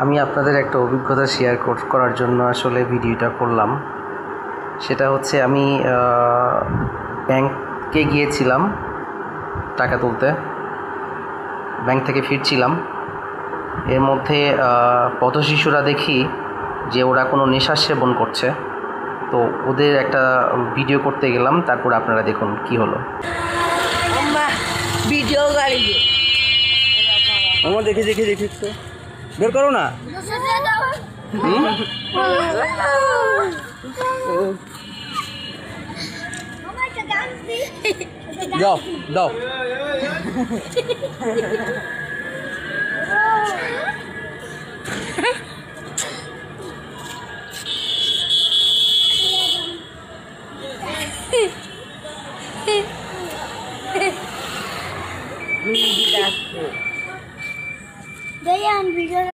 আমি আপনাদের একটা অভিজ্ঞতা শেয়ার করার জন্য আসলে ভিডিওটা করলাম। সেটা হচ্ছে আমি ব্যাংকে গিয়েছিলাম টাকা তুলতে, ব্যাংক থেকে ফিরছিলাম। এর মধ্যে পথশিশুরা দেখি যে ওরা কোনো নেশা সেবন করছে, তো ওদের একটা ভিডিও করতে গেলাম। তারপর আপনারা দেখুন কি হলো। ভিডিও গাড়ি আমার দেখি তো বের করো না। দাও